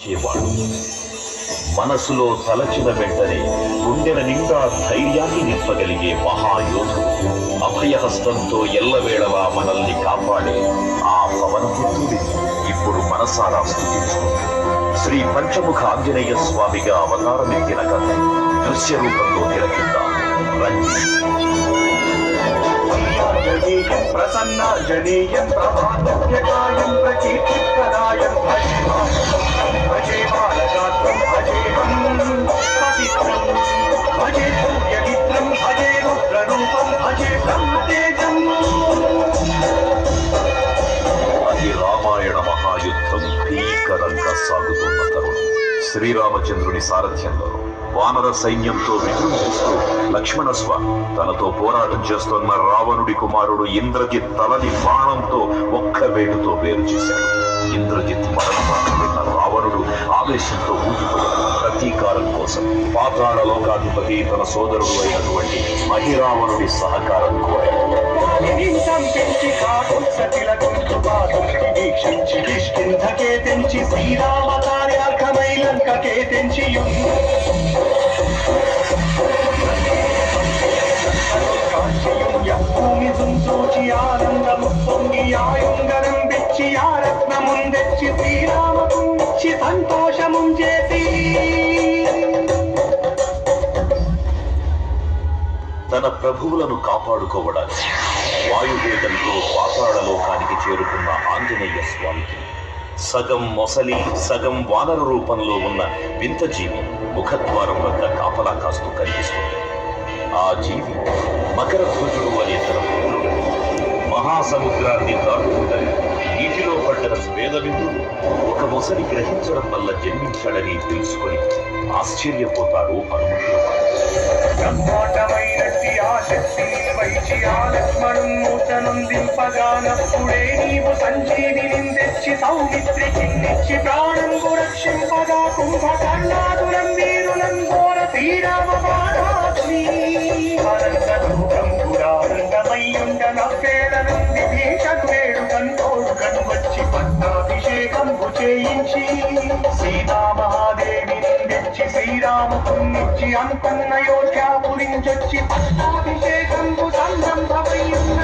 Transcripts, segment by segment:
చేవాడు. మనసులో తలచిన వెంటనే గుండెల నిండా ధైర్యాన్ని నింపగలిగే మహాయోధుడు, అభయహస్తంతో ఎల్లవేళలా మనల్ని కాపాడే ఆ పవనపుత్రుడిని ఇప్పుడు మనసారా స్తుతించుకుంటూ శ్రీ పంచముఖ ఆంజనేయ స్వామిగా అవతారమెత్తిన కథ దృశ్య రూపంలో తిలకిద్దాం రండి. ప్రసన్నాంజనేయం ప్రభాతవ్యకాయం ప్రకీర్తిప్రదాయం భజే బాలగాత్రం భజేహం పవిత్రం భజే సూర్యమిత్రం భజే రుద్రరూపం భజే బ్రహ్మతేజం. అది రామాయణ మహాయుద్ధం భీకరంగా సాగుతున్న తరుణం. శ్రీరామచంద్రుని సారథ్యంలో వానర సైన్యంతో విజృంభిస్తూ లక్ష్మణస్వామి తనతో పోరాటం చేస్తున్న రావణుడి కుమారుడు ఇంద్రజిత్ తలని బాణంతో ఒక్క వేటుతో వేరు చేశాడు. ఇంద్రజిత్ మరణమాటం విన్న రావణుడు ఆవేశంతో ఊగిపోయాడు. ప్రతీకారం కోసం పాతాళ లోకాధిపతి తన సోదరుడు అయినటువంటి మహిరావణుడి సహకారం కోరాడు. శ్రీరామ కార్యార్థమై లంకకే తెంచి భూమి తుంచూచి ఆనందము పొంగి ఆయుంగరం తెచ్చి ఆ రత్నముందెచ్చి శ్రీరామకుచ్చి సంతోషము చేసి తన ప్రభువులను కాపాడుకోవడానికి వాయువేగంతో పాతాళ లోకానికి చేరుకున్న ఆంజనేయ స్వామికి సగం మొసలి సగం వానర రూపంలో ఉన్న వింత జీవి ముఖద్వారం వద్ద కాపలా కాస్తూ కనిపిస్తుంది. ఆ జీవి మకర ధ్వజుడు అనే తన పుత్రుడు. మహాసముద్రాన్ని దాటుకుంటని నీటిలో పడ్డ స్వేదబిందువు ఒక మొసలి గ్రహించడం వల్ల జన్మించాడని తెలుసుకొని ఆశ్చర్యపోతాడు హనుమంతుడు. బ్రహ్మాండమైనట్టి ఆ శక్తిని వైచి ఆ లక్ష్మణున్మూర్తనుందింపగానప్పుడే నీవు సంజీవిని తెచ్చి సౌమిత్రికిన్నిచ్చి ప్రాణంబు రక్షింపగా కుంభకర్ణాదురం వీరులం ఘోర శ్రీరామ బాణాగ్ని అనంతరూపం పురానందమయ్యుండ నవ్వేళ నుండి భీషణు వేడుకను తోడుకను వచ్చి పట్టాభిషేకంబు చేయించి సీతామహాదేవిని తెచ్చి శ్రీరాముకున్నిచ్చి అంతన్న యోధ్యాపురించొచ్చి పట్టాభిషేకంబు సంరంభమయ్యున్న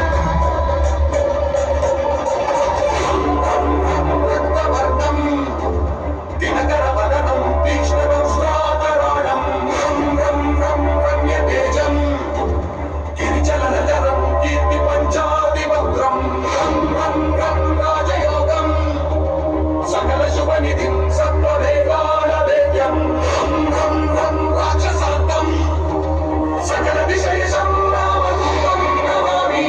దినకరవదనం తీక్ష్ణవస్త్రాకరాళం రం రం రమ్యతేజం గిరిచలనజరం కీర్తి పంచాదివక్రం రం రం రం రాజయోగం సకల శుభనిధిం సత్వవేదాన వేద్యం రం రం రం రాక్షసార్థం సకల విశేషం రామరూపం నమామి.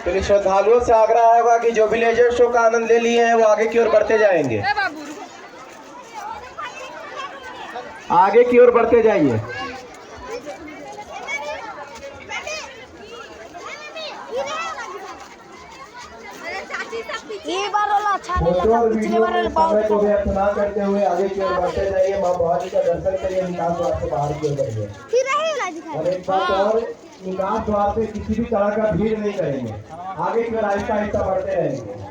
तो श्रद्धालुओं से आग्रह होगा कि जो विलेजर शो का आनंद ले लिए हैं वो आगे की ओर बढ़ते जाएंगे, आगे की ओर बढ़ते जाइए। ये बार वाला अच्छा नहीं लगा, पिछले बार वाला बहुत को व्यर्थ ना करते हुए आगे की ओर बढ़ते जाइए। मां भवानी का दर्शन करिए, निकास द्वार से बाहर की ओर बढ़िए। और एक बात और, निकास द्वार से किसी भी तरह का भीड़ नहीं करेंगे, आगे की ओर आहिस्ता आहिस्ता बढ़ते रहेंगे।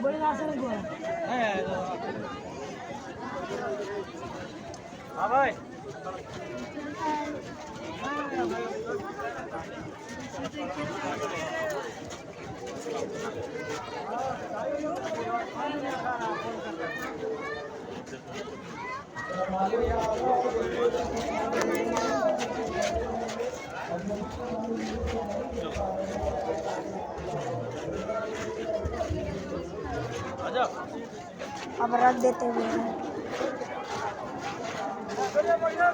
बड़े राशन को हाँ भाई अब रख देते हुए बढ़िया बढ़िया